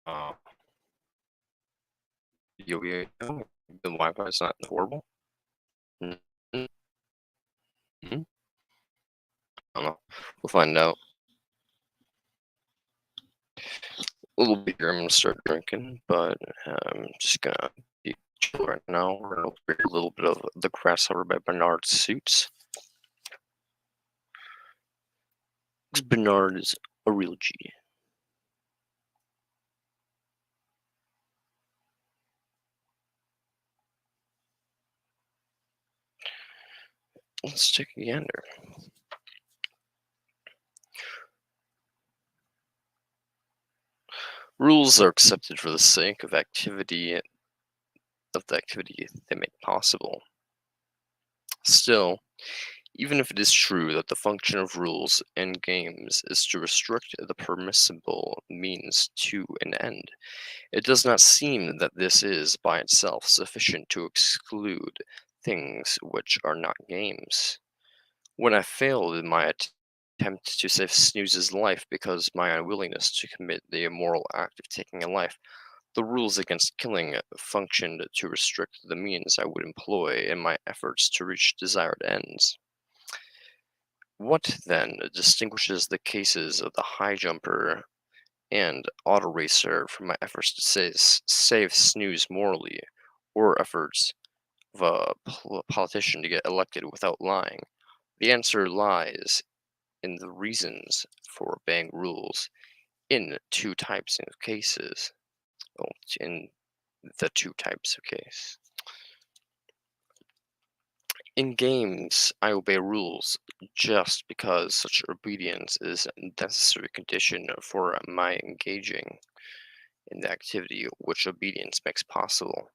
Uh, the Wi-Fi is not horrible. Mhm, mhm. I don't know. We'll find out. A little bit here. I'm gonna start drinking, but I'm just gonna be chill right now. We're gonna read a little bit of The Grasshopper by Bernard Suits. Bernard is a real G. Let's take a gander. Rules are accepted for the sake of the activity they make possible. Still, even if it is true that the function of rules in games is to restrict the permissible means to an end, it does not seem that this is by itself sufficient to exclude things which are not games. When I failed in my attempt to save Snooze's life because my unwillingness to commit the immoral act of taking a life, the rules against killing functioned to restrict the means I would employ in my efforts to reach desired ends. What, then, distinguishes the cases of the high jumper and auto racer from my efforts to save Snooze morally, or efforts of a politician to get elected without lying? The answer lies in the reasons for obeying rules in two types of cases. Oh, in the two types of case. In games, I obey rules just because such obedience is a necessary condition for my engaging in the activity which obedience makes possible.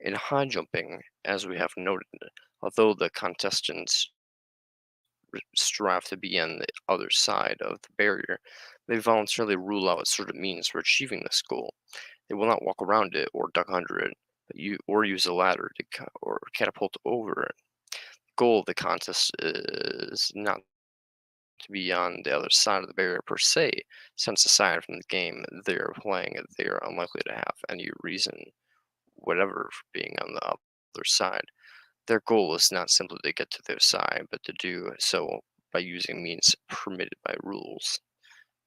In high jumping, as we have noted, although the contestants strive to be on the other side of the barrier, they voluntarily rule out certain means for achieving this goal. They will not walk around it or duck under it, or use a ladder or catapult over it. Goal of the contest is not to be on the other side of the barrier per se, since aside from the game they are playing, they are unlikely to have any reason whatever for being on the other side. Their goal is not simply to get to their side, but to do so by using means permitted by rules,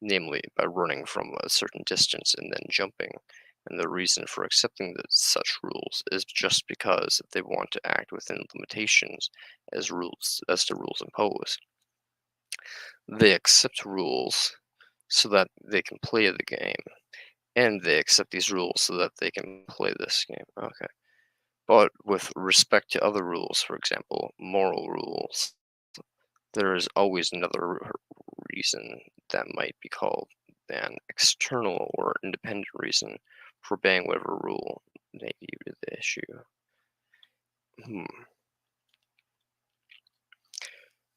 namely by running from a certain distance and then jumping. And the reason for accepting such rules is just because they want to act within limitations as the rules impose. They accept rules so that they can play the game, and they accept these rules so that they can play this game. Okay. But with respect to other rules, for example, moral rules, there is always another reason that might be called an external or independent reason for obeying whatever rule may be the issue. Hmm.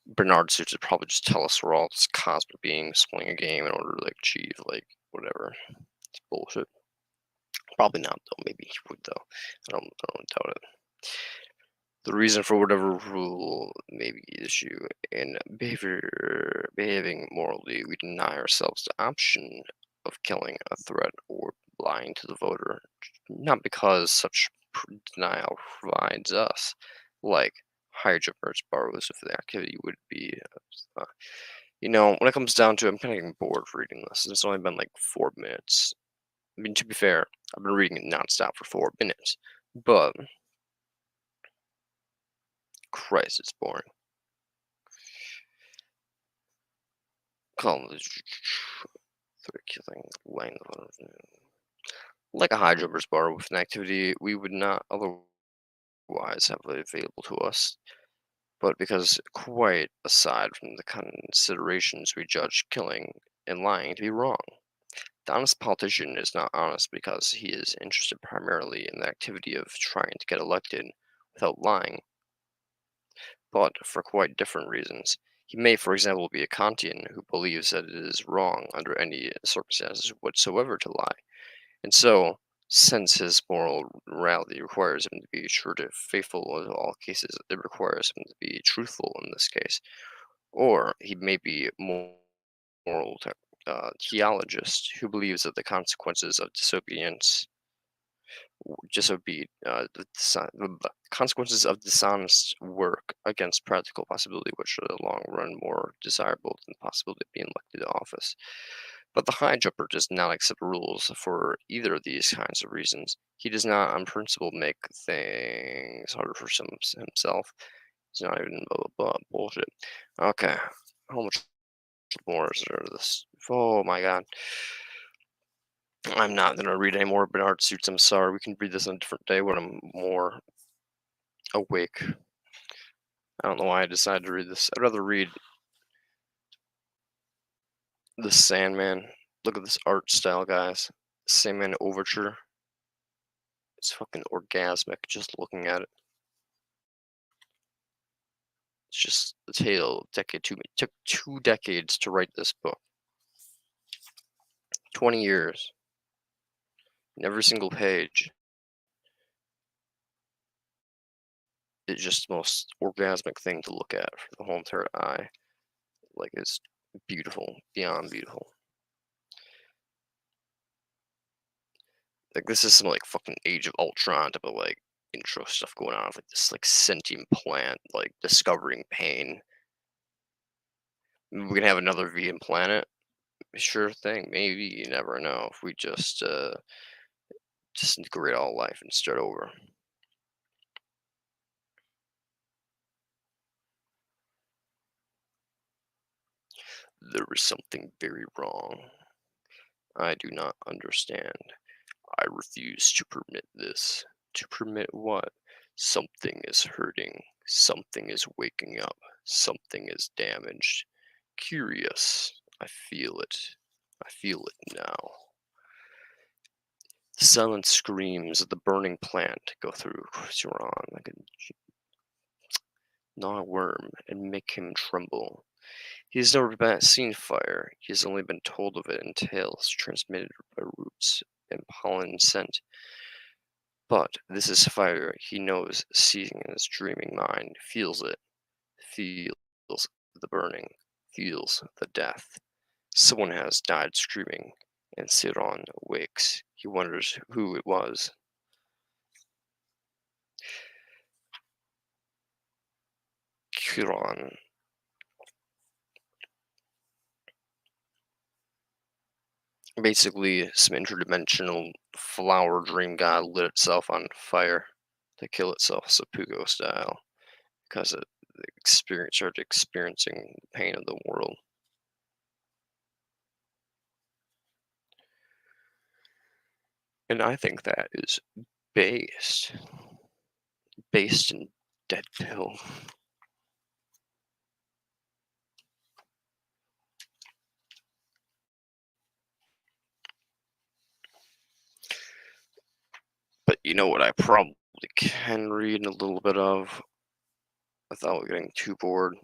Bernard suits would probably just tell us we're all just cosmic beings playing a game in order to like achieve like whatever. It's bullshit. Probably not though. Maybe he would though. I don't doubt it. The reason for whatever rule may be the issue in behaving morally, we deny ourselves the option of killing a threat or lying to the voter, not because such denial provides us, like high jumpers borrows if the activity would be. Uh, when it comes down to it, I'm kind of getting bored reading this. It's only been like 4 minutes. I mean, to be fair, I've been reading it nonstop for 4 minutes, but Christ, it's boring. Calm through killing laying like a high jumper's bar with an activity we would not otherwise have available to us, but because quite aside from the considerations we judge killing and lying to be wrong. The honest politician is not honest because he is interested primarily in the activity of trying to get elected without lying, but for quite different reasons. He may, for example, be a Kantian who believes that it is wrong under any circumstances whatsoever to lie. And so, since his moral morality requires him to be true to faithful in all cases, it requires him to be truthful in this case. Or he may be moral theologist who believes that the consequences of disobedience, the consequences of dishonest work against practical possibility, which are in the long run more desirable than the possibility of being elected to office. But the high jumper does not accept rules for either of these kinds of reasons. He does not, on principle, make things harder for himself. It's not even bullshit. Okay, how much more is there to this? Oh my god. I'm not gonna read any more Bernard Suits. I'm sorry. We can read this on a different day when I'm more awake. I don't know why I decided to read this. I'd rather read The Sandman. Look at this art style, guys. Sandman Overture. It's fucking orgasmic just looking at it. It's just the tale decade two. It took 2 decades to write this book. 20 years. And every single page is just the most orgasmic thing to look at for the whole entire eye. Like it's beautiful, beyond beautiful. Like this is some like fucking Age of Ultron type of like intro stuff going on with like this like sentient plant like discovering pain. We can have another vegan planet. Sure thing. Maybe you never know if we just integrate all life and start over. There is something very wrong. I do not understand. I refuse to permit this. To permit what? Something is hurting. Something is waking up. Something is damaged. Curious. I feel it. I feel it now. The silent screams of the burning plant go through Suran like a gnaw worm and make him tremble. He has never seen fire. He has only been told of it in tales transmitted by roots and pollen scent. But this is fire he knows, seeing in his dreaming mind, feels it, feels the burning, feels the death. Someone has died screaming, and Siron wakes. He wonders who it was. Chiron. Basically, some interdimensional flower dream god lit itself on fire to kill itself, Seppuku style, because it started experiencing the pain of the world. And I think that is based in Dead Pill. But you know what I probably can read a little bit of without getting too bored?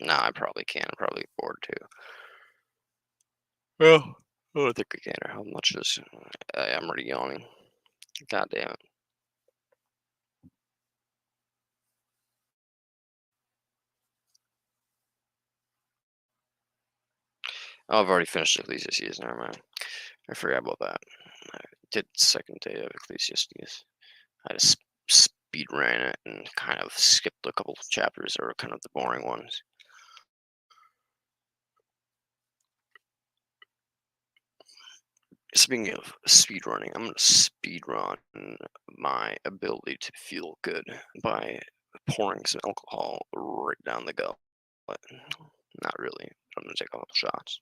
Nah, I probably can. I'm probably bored too. Well, I think I can. How much is? I'm already yawning. God damn it. Oh, I've already finished Ecclesiastes. Never mind. I forgot about that. I did the second day of Ecclesiastes. I just speed ran it and kind of skipped a couple of chapters that were kind of the boring ones. Speaking of speed running, I'm gonna speed run my ability to feel good by pouring some alcohol right down the gullet. Not really. I'm gonna take a couple shots.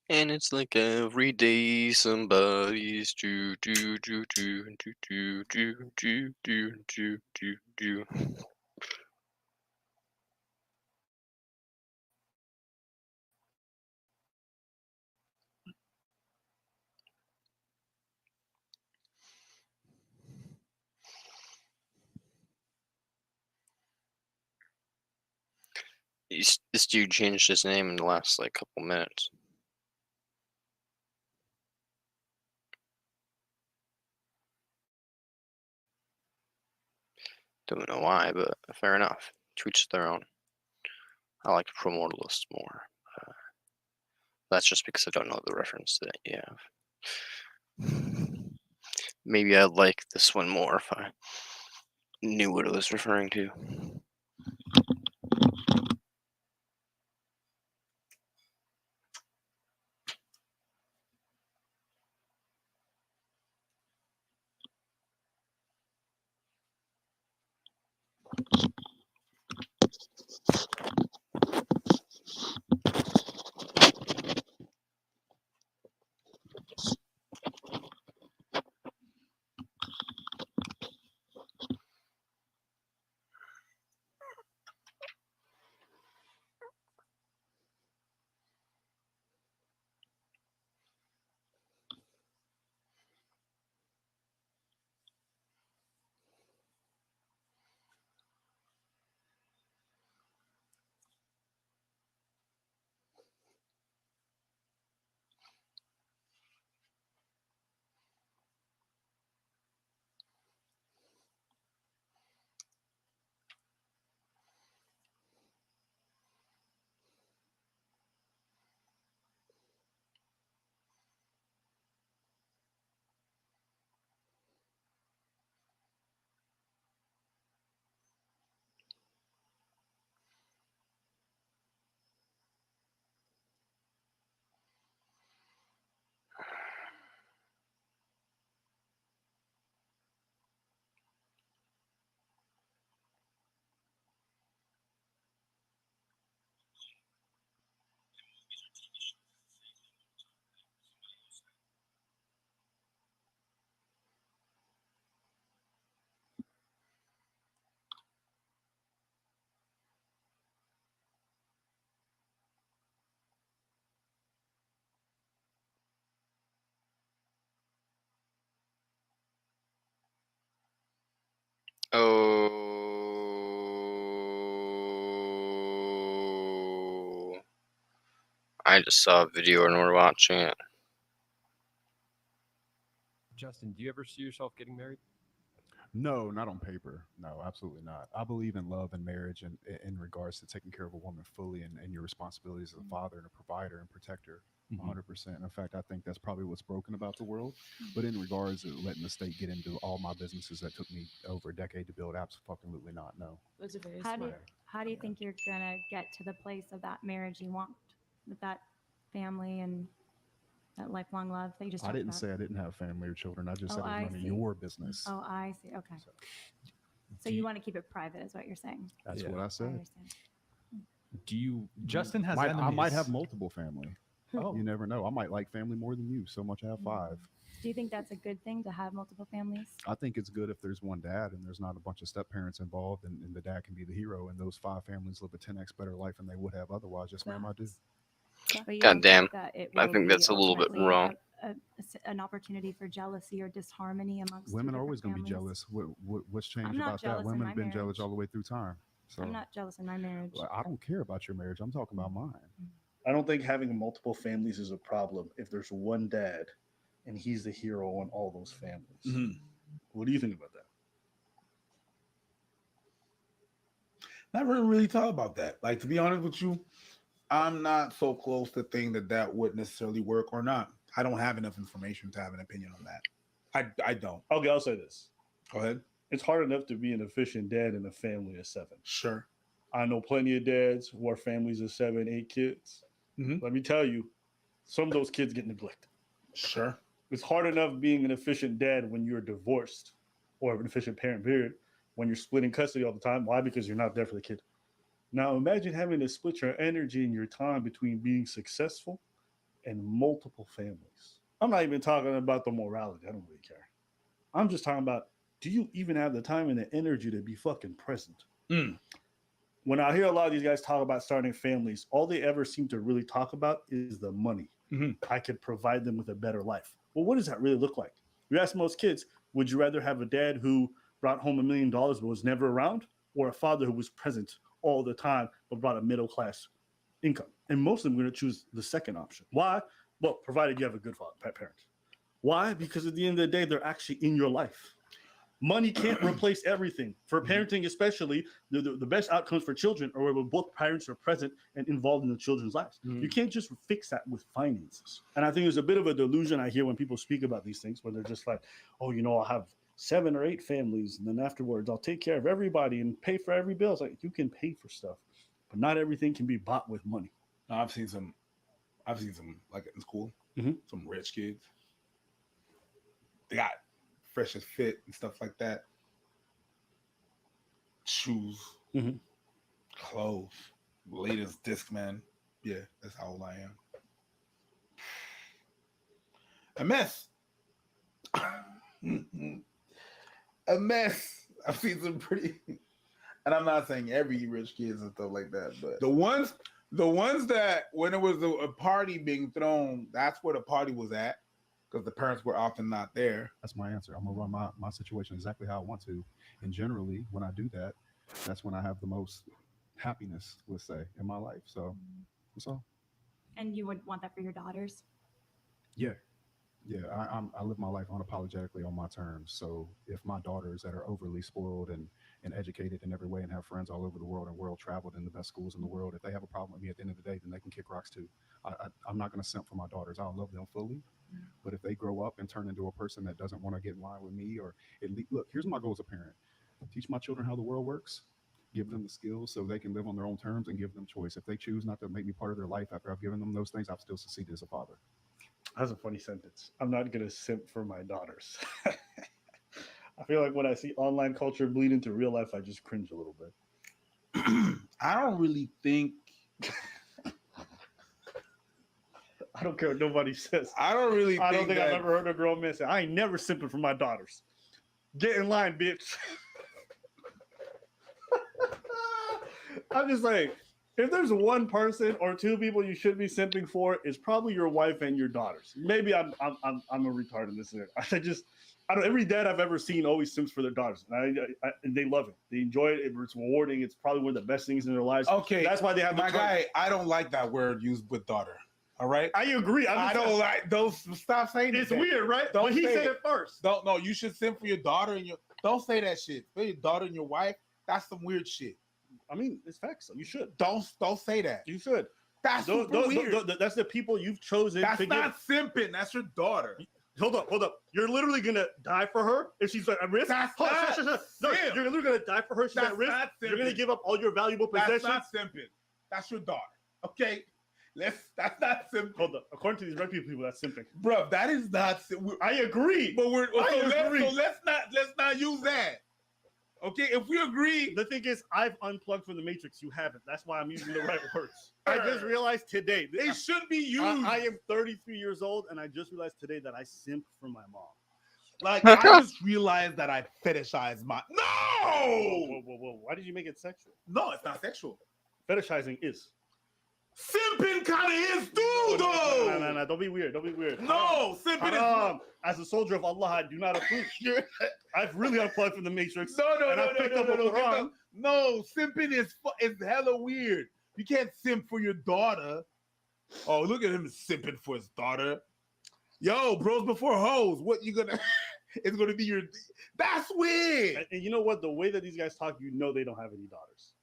And it's like every day somebody's do. This dude changed his name in the last like couple minutes. Don't know why, but fair enough. To each their own. I like Primordialist more. That's just because I don't know the reference that you have. Maybe I'd like this one more if I knew what it was referring to. Oh, I just saw a video and we're watching it. Justin, do you ever see yourself getting married? No, not on paper. No, absolutely not. I believe in love and marriage and in regards to taking care of a woman fully and your responsibilities as a father and a provider and protector. Mhm. 100%. In fact, I think that's probably what's broken about the world. But in regards to letting the state get into all my businesses that took me over a decade to build, absolutely not. No. Those are very How do smart. how do you think you're gonna get to the place of that marriage you want with that family and that lifelong love that you just I talked didn't about? say I didn't have family or children. I just Oh, said I was I running see. your business. Oh, I see. Okay. So So Do you you, want to keep it private, is what you're saying? that's Yeah. what I I said. understand. do you? Justin has I enemies. might have multiple family. Oh, You never know. I might like family more than you. So much I have five. Do you think that's a good thing to have multiple families? I think it's good if there's one dad and there's not a bunch of step parents involved, and the dad can be the hero, and those five families live a 10x better life than they would have otherwise. Yes, ma'am, I do. But you God don't damn. think that it I will think be that's a little bit ultimately wrong. an opportunity for jealousy or disharmony amongst Women two are always different going to be families? jealous. What's changed not about that? jealous in Women my have been jealous marriage. all the way through time. So I'm not jealous in my marriage. well, I don't care about your marriage. I'm talking about mine. I don't think having multiple families is a problem if there's one dad and he's the hero on all those families. Mhm. What do you think about that? Never really thought about that. Like, to be honest with you, I'm not so close to think that that would necessarily work or not. I don't have enough information to have an opinion on that. I don't. Okay, I'll say this. Go ahead. It's hard enough to be an efficient dad in a family of seven. Sure. I know plenty of dads who are families of 7, 8 kids. Mhm. Let me tell you, some of those kids get neglected. Sure. It's hard enough being an efficient dad when you're divorced or an efficient parent, period, when you're splitting custody all the time. Why? Because you're not there for the kid. Now imagine having to split your energy and your time between being successful and multiple families. I'm not even talking about the morality. I don't really care. I'm just talking about, do you even have the time and the energy to be fucking present? When I hear a lot of these guys talk about starting families, all they ever seem to really talk about is the money. I could provide them with a better life. Well, what does that really look like? You ask most kids, would you rather have a dad who brought home $1 million but was never around, or a father who was present all the time but brought a middle class income? And most of them are going to choose the second option. Why? Well, provided you have a good parent. Why? Because at the end of the day, they're actually in your life. Money can't replace everything. For parenting, especially, the best outcomes for children are where both parents are present and involved in the children's lives. You can't just fix that with finances. And I think there's a bit of a delusion I hear when people speak about these things, where they're just like, oh, I'll have 7 or 8 families, and then afterwards I'll take care of everybody and pay for every bill. It's like, you can pay for stuff, but not everything can be bought with money. I've seen some like in school, some rich kids. They got freshest fit and stuff like that. Shoes, clothes, latest Discman. Yeah, that's how old I am. A mess. A mess. I've seen some pretty, and I'm not saying every rich kids and stuff like that, but the ones that when it was a party being thrown, that's where the party was at, because the parents were often not there. That's my answer. I'm gonna run my situation exactly how I want to, and generally when I do that, that's when I have the most happiness, let's say, in my life. So that's all. And you would want that for your daughters? Yeah. I live my life unapologetically on my terms. So if my daughters that are overly spoiled and educated in every way and have friends all over the world and world traveled in the best schools in the world, if they have a problem with me at the end of the day, then they can kick rocks too. I'm not going to simp for my daughters. I'll love them fully. But if they grow up and turn into a person that doesn't want to get in line with me, or look, here's my goal as a parent: teach my children how the world works, give them the skills so they can live on their own terms, and give them choice. If they choose not to make me part of their life after I've given them those things, I've still succeeded as a father. That's a funny sentence. I'm not going to simp for my daughters. I feel like when I see online culture bleed into real life, I just cringe a little bit. I don't really think. I don't care what nobody says. I don't think I've ever heard a grown man say, I ain't never simping for my daughters. Get in line, bitch. I'm just like, if there's one person or two people you should be simping for, it's probably your wife and your daughters. Maybe I'm a retard in this. I don't. Every dad I've ever seen always simps for their daughters, and they love it. They enjoy it. It's rewarding. It's probably one of the best things in their lives. Okay, that's why they have my guy. I don't like that word used with daughter. All right, I agree. I don't like those. Stop saying it. It's weird, right? Don't but he say said it first. Don't. No, you should simp for your daughter and your. Don't say that shit. For your daughter and your wife. That's some weird shit. I mean, it's facts. You should. Don't say that. You should. That's weird. That's the people you've chosen. That's not simping. That's your daughter. Hold up. You're literally gonna die for her if she's at risk. That's No, simp. you're literally gonna die for her. She's That's at risk. not You're gonna give up all your valuable possessions. That's not simping. That's your daughter. Okay. That's not simping. Hold up. According to these red people, that's simping. Bro, that is not. I agree. But agree. Let's not use that. Okay, if we agree. The thing is, I've unplugged from the Matrix. You haven't. That's why I'm using the right words. I just realized today. They should be used. I am 33 years old, and I just realized today that I simp for my mom. Like, I just realized that I fetishize my. No! Whoa. Why did you make it sexual? No, it's not sexual. Fetishizing is. Simping kind of is too, though. No. Don't be weird. No, simping is. As a soldier of Allah, I do not approve. I've really unplugged from the Matrix. No, simping is hella weird. You can't simp for your daughter. Oh, look at him simping for his daughter. Yo, bros before hoes. What you gonna? It's gonna be your. That's weird. And you know what? The way that these guys talk, you know they don't have any daughters.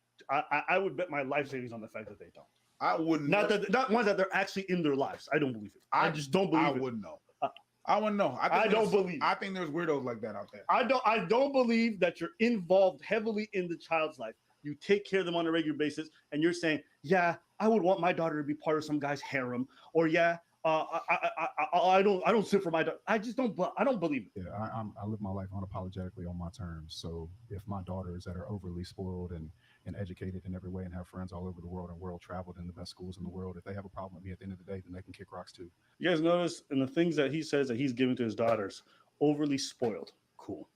I would bet my life savings on the fact that they don't. I wouldn't. Not ones that they're actually in their lives. I don't believe it. I just don't believe it. I wouldn't know. I wouldn't know. I don't believe. I think there's weirdos like that out there. I don't believe that you're involved heavily in the child's life. You take care of them on a regular basis, and you're saying, "Yeah, I would want my daughter to be part of some guy's harem," or "Yeah, I don't sit for my daughter." I don't believe it. Yeah, I live my life unapologetically on my terms. So if my daughters that are overly spoiled and and educated in every way and have friends all over the world and world traveled in the best schools in the world. If they have a problem with me at the end of the day, then they can kick rocks too. You guys notice in the things that he says that he's giving to his daughters, overly spoiled, cool.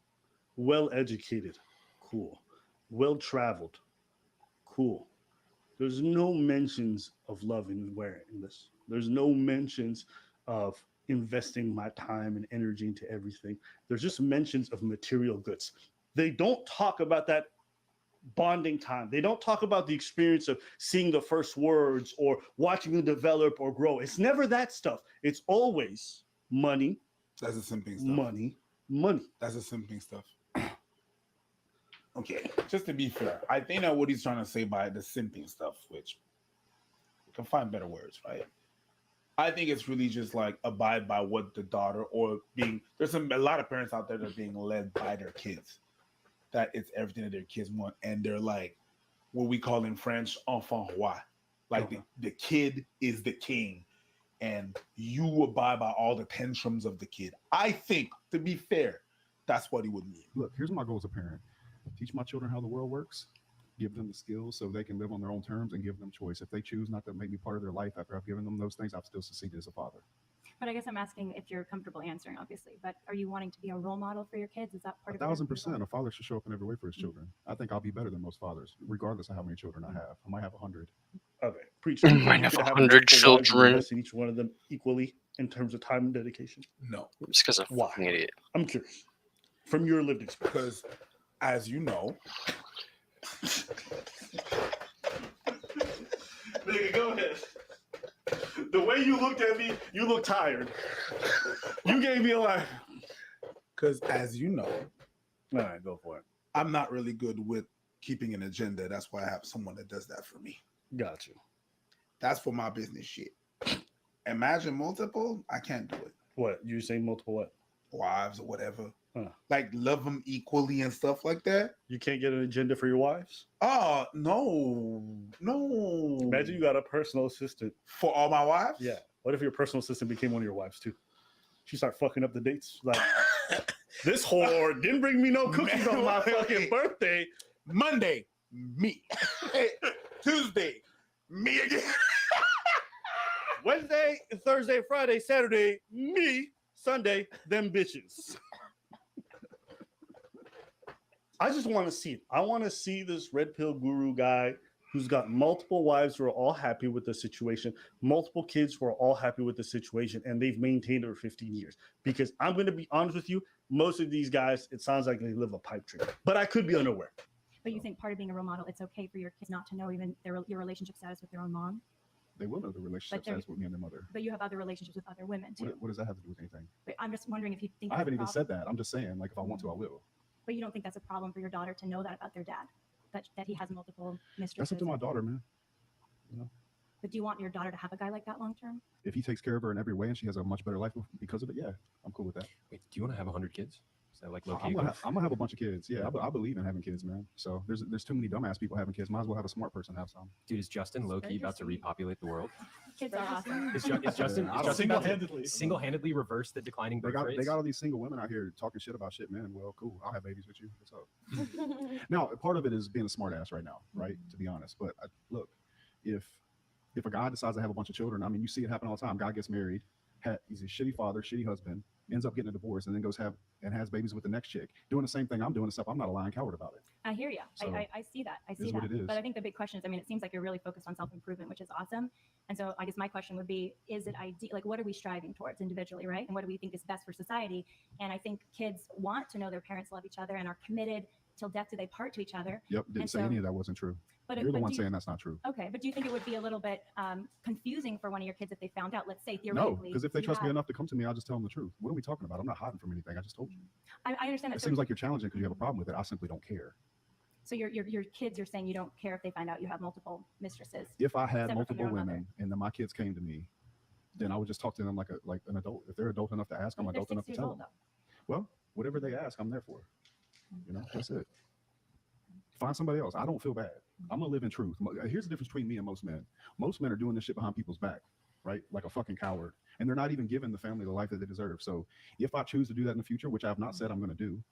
Well educated, cool. Well traveled, cool. There's no mentions of love anywhere in this. There's no mentions of investing my time and energy into everything. There's just mentions of material goods. They don't talk about that bonding time. They don't talk about the experience of seeing the first words or watching them develop or grow. It's never that stuff. It's always money, That's the simping stuff. money, money. That's the simping stuff. Okay, just to be fair, I think that what he's trying to say by the simping stuff, which you can find better words, right? I think it's really just like abide by what the daughter or being. There's a lot of parents out there that are being led by their kids. That it's everything that their kids want, and they're like what we call in French enfant roi, like the kid is the king, and you abide by all the tantrums of the kid. I think, to be fair, that's what he would mean. Look, here's my goal as a parent. Teach my children how the world works, give them the skills so they can live on their own terms and give them choice. If they choose not to make me part of their life after I've given them those things, I've still succeeded as a father. But I guess I'm asking if you're comfortable answering, obviously. But are you wanting to be a role model for your kids? Is that part of it? 1,000%. A father should show up in every way for his children. I think I'll be better than most fathers, regardless of how many children I have. I might have 100. Okay, preach. You might have 100 children. Invest in each one of them equally in terms of time and dedication. No, Just because I'm a Why? fucking idiot. I'm curious. From your lived experience. because as you know, Nigga, go ahead. The way you looked at me, you look tired. You gave me a line. because as you know, All right, go for it. I'm not really good with keeping an agenda. That's why I have someone that does that for me. Got you. That's for my business shit. Imagine multiple, I can't do it. What? You say multiple what? Wives or whatever. Huh. Like love them equally and stuff like that. You can't get an agenda for your wives? Oh, no. Imagine you got a personal assistant. For all my wives? Yeah. What if your personal assistant became one of your wives too? She start fucking up the dates. Like, this whore didn't bring me no cookies on my fucking birthday. Monday, me. Tuesday, me again. Wednesday, Thursday, Friday, Saturday, me. Sunday, them bitches. I just want to see it. I want to see this red pill guru guy who's got multiple wives who are all happy with the situation, multiple kids who are all happy with the situation, and they've maintained it for 15 years. Because I'm going to be honest with you, most of these guys, it sounds like they live a pipe dream. But I could be unaware. But you think part of being a role model, it's okay for your kids not to know even your relationship status with their own mom? They will know the relationship they're- status with me and their mother. But you have other relationships with other women too. What does that have to do with anything? But I'm just wondering if you think I that's haven't a even problem. said that. I'm just saying, like, if I want to, I will. But you don't think that's a problem for your daughter to know that about their dad, that he has multiple That's mistresses? up to my daughter, man. But do you want your daughter to have a guy like that long term? If he takes care of her in every way and she has a much better life because of it, yeah, I'm cool with that. Wait, do you want to have 100 kids? Is that like low I'm gonna have a bunch of kids. Yeah, I believe in having kids, man. So there's too many dumbass people having kids. Might as well have a smart person have some. Dude, is Justin low key about to repopulate the world? Kids are awesome. Is Justin, I is don't- Justin about to Single-handedly. single-handedly reverse the declining They birth got rates? all these single women out here talking shit about shit, man. Well, cool. I'll have babies with you. What's up? Now, part of it is being a smart ass right now, right? To be honest, but look, if a guy decides to have a bunch of children, I mean, you see it happen all the time. Guy gets married, he's a shitty father, shitty husband, ends up getting a divorce, and then goes has babies with the next chick, doing the same thing I'm doing, except I'm not a lying coward about it. I hear you. So, I see that. I see is that. what it is. But I think the big question is, I mean, it seems like you're really focused on self-improvement, which is awesome. And so I guess my question would be, is it ideal? Like, what are we striving towards individually, right? And what do we think is best for society? And I think kids want to know their parents love each other and are committed till death do they part to each other. Yep, didn't And say so- any of that wasn't true. But You're the but one do you- saying that's not true. Okay, but do you think it would be a little bit confusing for one of your kids if they found out, let's say No, theoretically? because if they you trust me had- enough to come to me, I'll just tell them the truth. What are we talking about? I'm not hiding from anything. I just told you. I understand that. It seems like you're challenging because you have a problem with it. I simply don't care. So your kids, you're saying you don't care if they find out you have multiple mistresses. If I had Separate from multiple their own women and then my kids came to me, then I would just talk to them like an adult. If they're adult enough to ask, I'm They're adult 6 enough to years tell old, them. though. Well, whatever they ask, I'm there for. You know, that's it. Find somebody else. I don't feel bad. I'm gonna live in truth. Here's the difference between me and most men. Most men are doing this shit behind people's back, right? Like a fucking coward. And they're not even giving the family the life that they deserve. So if I choose to do that in the future, which I have not said I'm gonna do,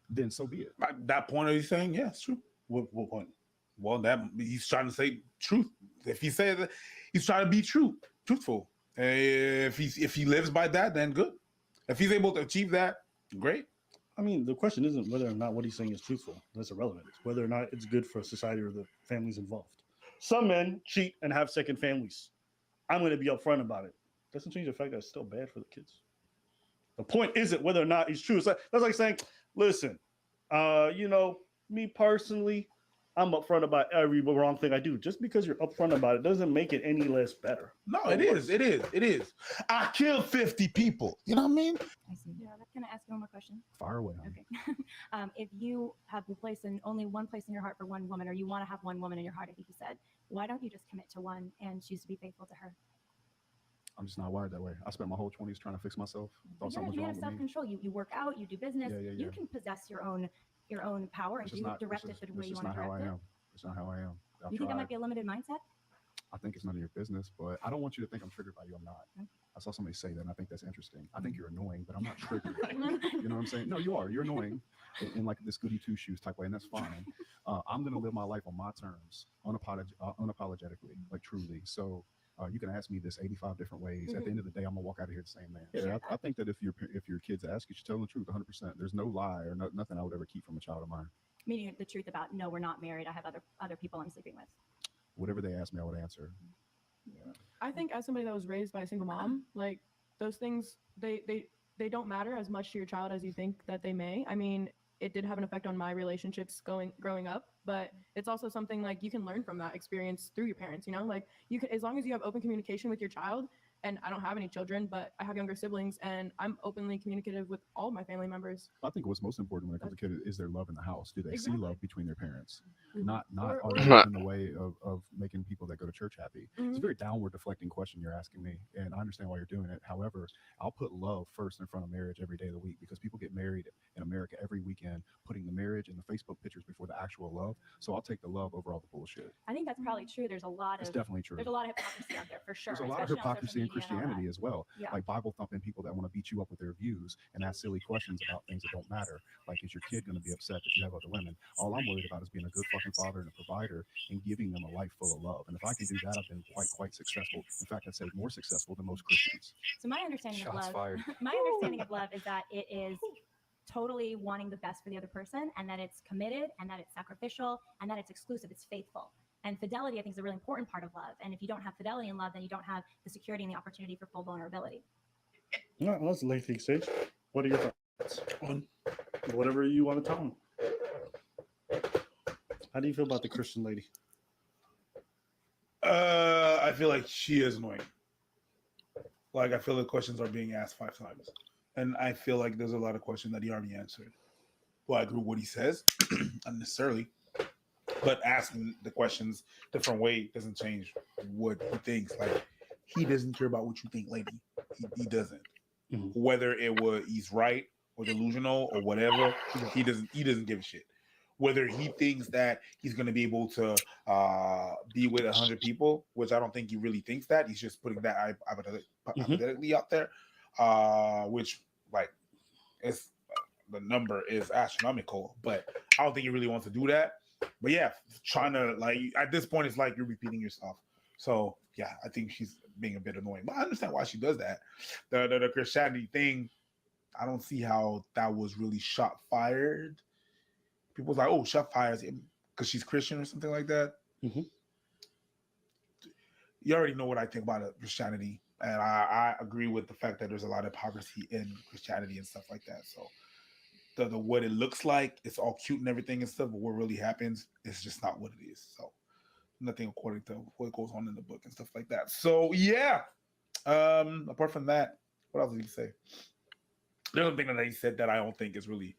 then so be it. At that point, are you saying? Yeah, it's true. What point? Well, that he's trying to say truth. If he says that, he's trying to be truthful. If he lives by that, then good. If he's able to achieve that, great. I mean, the question isn't whether or not what he's saying is truthful. That's irrelevant. It's whether or not it's good for society or the families involved. Some men cheat and have second families. I'm going to be upfront about it. Doesn't change the fact that it's still bad for the kids. The point isn't whether or not he's true. That's like saying, listen, me personally, I'm upfront about every wrong thing I do. Just because you're upfront about it doesn't make it any less better. No, it is. I killed 50 people. You know what I mean? I see. Yeah. Can I ask you one more question? Fire away. Okay. If you have only one place in your heart for one woman, or you want to have one woman in your heart, I think you said, why don't you just commit to one and choose to be faithful to her? I'm just not wired that way. I spent my whole 20s trying to fix myself. Thought something was You wrong have with me. self-control. You work out, you do business. Yeah. You can possess your own power, and you direct it the way you want to direct it. It's not how I am. You think that might be a limited mindset? I think it's none of your business, but I don't want you to think I'm triggered by you. I'm not. Okay. I saw somebody say that, and I think that's interesting. I think you're annoying, but I'm not triggered. You know what I'm saying? No, you are. You're annoying in like this goody two shoes type way, and that's fine. I'm gonna live my life on my terms, unapologetically, like truly. So you can ask me this 85 different ways. At the end of the day, I'm gonna walk out of here the same man. Yeah, I think that if your kids ask, you should tell them the truth 100%. There's no lie or nothing I would ever keep from a child of mine. Meaning the truth about, no, we're not married. I have other people I'm sleeping with. Whatever they ask me, I would answer. Yeah. I think as somebody that was raised by a single mom, like those things, they don't matter as much to your child as you think that they may. I mean, it did have an effect on my relationships growing up, but it's also something like you can learn from that experience through your parents, like you can, as long as you have open communication with your child. And I don't have any children, but I have younger siblings, and I'm openly communicative with all of my family members. I think what's most important when it comes to kids is their love in the house. Do they see love between their parents? Not Or- are they in the way of making people that go to church happy? It's a very downward deflecting question you're asking me, and I understand why you're doing it. However, I'll put love first in front of marriage every day of the week, because people get married in America every weekend, putting the marriage and the Facebook pictures before the actual love. So I'll take the love over all the bullshit. I think that's probably true. It's definitely true. There's a lot of hypocrisy out there, for sure. There's a lot of hypocrisy in Christianity as well. Yeah. Like Bible thumping people that want to beat you up with their views and ask silly questions about things that don't matter. Like, is your kid going to be upset that you have other women? All I'm worried about is being a good fucking father and a provider and giving them a life full of love. And if I can do that, I've been quite successful. In fact, I'd say more successful than most Christians. So my understanding of Shots love, fired. my understanding of love is that it is totally wanting the best for the other person, and that it's committed, and that it's sacrificial, and that it's exclusive, it's faithful. And fidelity, I think, is a really important part of love. And if you don't have fidelity in love, then you don't have the security and the opportunity for full vulnerability. All right, well, that's a lengthy exchange. What are your thoughts on whatever you want to tell them? How do you feel about the Christian lady? I feel like she is annoying. Like, I feel the questions are being asked 5 times. And I feel like there's a lot of questions that he already answered. Well, I agree with what he says, not necessarily. But asking the questions different way doesn't change what he thinks. Like, he doesn't care about what you think, lady. He doesn't. Mm-hmm. Whether he's right or delusional or whatever, he doesn't give a shit. Whether he thinks that he's going to be able to be with 100 people, which I don't think he really thinks that. He's just putting that hypothetically out there, which, like, it's the number is astronomical, but I don't think he really wants to do that. But yeah, trying to, like, at this point, it's like you're repeating yourself. So yeah, I think she's being a bit annoying, but I understand why she does that. The Christianity thing, I don't see how that was really shot fired. People's like, oh, shot fires because she's Christian or something like that. Mm-hmm. You already know what I think about Christianity, and I agree with the fact that there's a lot of hypocrisy in Christianity and stuff like that. So the what it looks like, it's all cute and everything and stuff, but what really happens is just not what it is. So nothing according to what goes on in the book and stuff like that. So yeah. Apart from that, what else did he say? The other thing that he said that I don't think is really,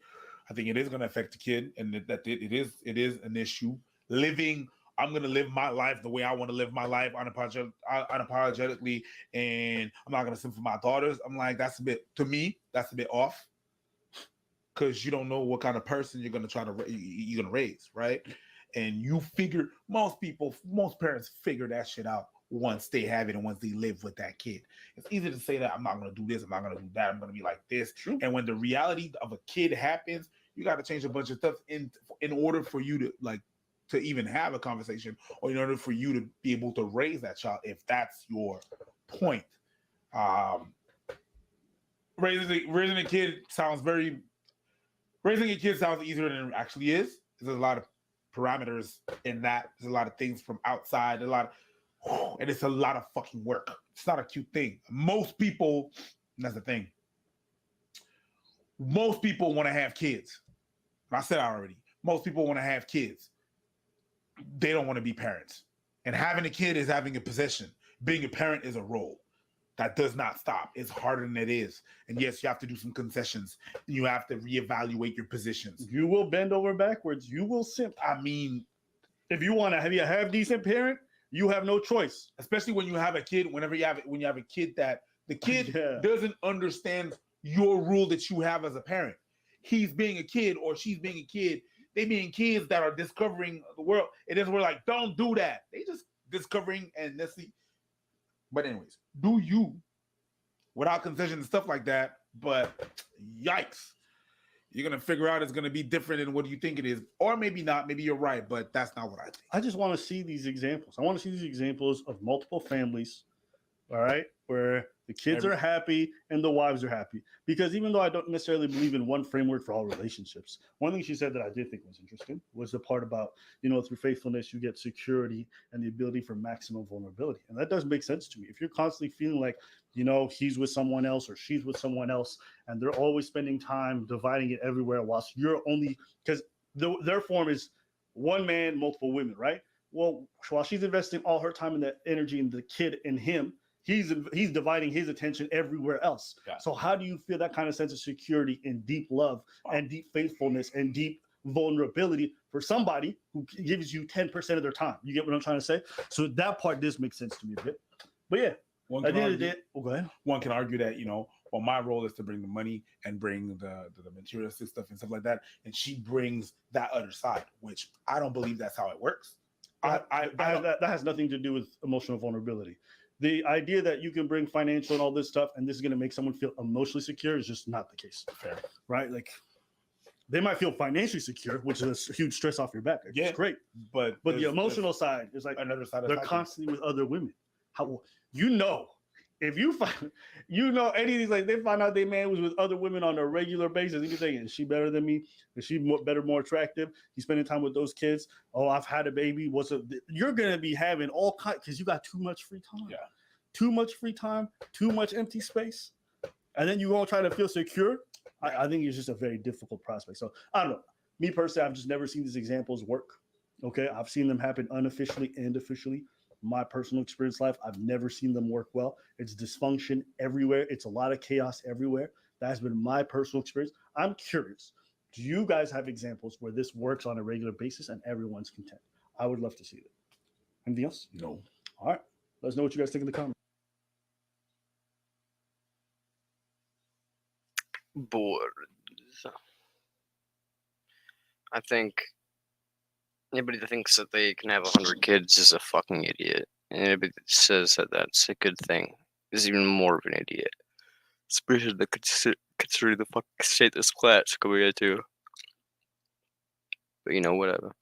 I think it is going to affect the kid, and that it is an issue. I'm going to live my life the way I want to live my life unapologetically, and I'm not going to sin for my daughters. I'm like, that's a bit off, because you don't know what kind of person you're going to raise, right? And most parents figure that shit out once they have it and once they live with that kid. It's easy to say that I'm not going to do this, I'm not going to do that, I'm going to be like this. True. And when the reality of a kid happens, you got to change a bunch of stuff in order for you to to even have a conversation, or in order for you to be able to raise that child, if that's your point. Raising a kid sounds easier than it actually is. There's a lot of parameters in that. There's a lot of things from outside, and it's a lot of fucking work. It's not a cute thing. Most people, and that's the thing. Most people want to have kids. I said already. Most people want to have kids. They don't want to be parents. And having a kid is having a position. Being a parent is a role. That does not stop. It's harder than it is. And yes, you have to do some concessions. You have to reevaluate your positions. You will bend over backwards. You will simp. I mean, if you want to be a half decent parent, you have no choice. especially when you have a kid, when you have a kid that the kid Yeah. doesn't understand your rule that you have as a parent. He's being a kid or she's being a kid. They being kids that are discovering the world. It is, we're like, don't do that. They just discovering and let's see. But anyways, do you without concession and stuff like that? But yikes, you're gonna figure out it's gonna be different than what you think it is, or maybe not. Maybe you're right, but that's not what I think. I just want to see these examples. I want to see these examples of multiple families, all right, where the kids are happy and the wives are happy. Because even though I don't necessarily believe in one framework for all relationships, one thing she said that I did think was interesting was the part about, through faithfulness, you get security and the ability for maximum vulnerability. And that does make sense to me. If you're constantly feeling like, he's with someone else or she's with someone else, and they're always spending time dividing it everywhere whilst you're only, because their form is one man, multiple women, right? Well, while she's investing all her time and that energy in the kid and him, he's dividing his attention everywhere else. Yeah. So how do you feel that kind of sense of security and deep love and deep faithfulness and deep vulnerability for somebody who gives you 10% of their time? You get what I'm trying to say? So that part does make sense to me a bit. But yeah, One at can the end of the argue, day, go ahead. one can argue that, well, my role is to bring the money and bring the materialistic stuff and stuff like that, and she brings that other side, which I don't believe that's how it works. That has nothing to do with emotional vulnerability. The idea that you can bring financial and all this stuff and this is going to make someone feel emotionally secure is just not the case. Fair. Right? Like, they might feel financially secure, which is a huge stress off your back. It's great. but the emotional side is like another side. they're constantly with other women. If you find, any of these, like, they find out their man was with other women on a regular basis, you can say, is she better than me? Is she better, more attractive? He's spending time with those kids. Oh, I've had a baby. You're going to be having all kinds, because you got too much free time. Yeah. Too much free time, too much empty space. And then you won't try to feel secure. I think it's just a very difficult prospect. So I don't know. Me personally, I've just never seen these examples work. Okay. I've seen them happen unofficially and officially. My personal experience life, I've never seen them work well. It's dysfunction everywhere. It's a lot of chaos everywhere. That's been my personal experience. I'm curious. Do you guys have examples where this works on a regular basis and everyone's content? I would love to see it. Anything else? No. All right. Let us know what you guys think in the comments. Boards. I think anybody that thinks that they can have 100 kids is a fucking idiot. And anybody that says that that's a good thing is even more of an idiot. Especially the considering the fucking state this class going into. But whatever.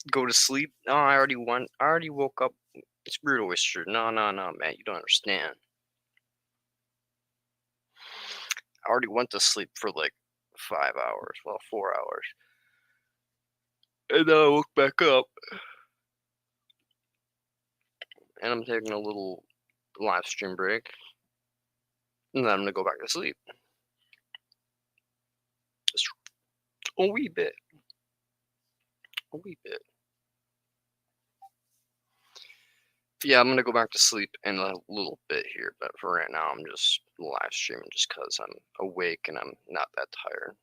go to sleep. No, I already went. I already woke up. It's Spirit Oyster. No, no, no, man. You don't understand. I already went to sleep for like 5 hours. Well, 4 hours. And then I woke back up. And I'm taking a little live stream break. And then I'm going to go back to sleep. Just a wee bit. A wee bit. Yeah, I'm going to go back to sleep in a little bit here. But for right now, I'm just live streaming just because I'm awake and I'm not that tired.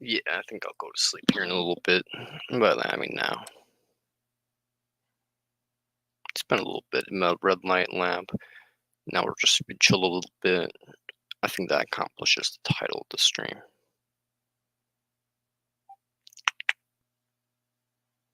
Yeah, I think I'll go to sleep here in a little bit. But I mean, now it's been a little bit in the red light lab. Now we're just chill a little bit. I think that accomplishes the title of the stream.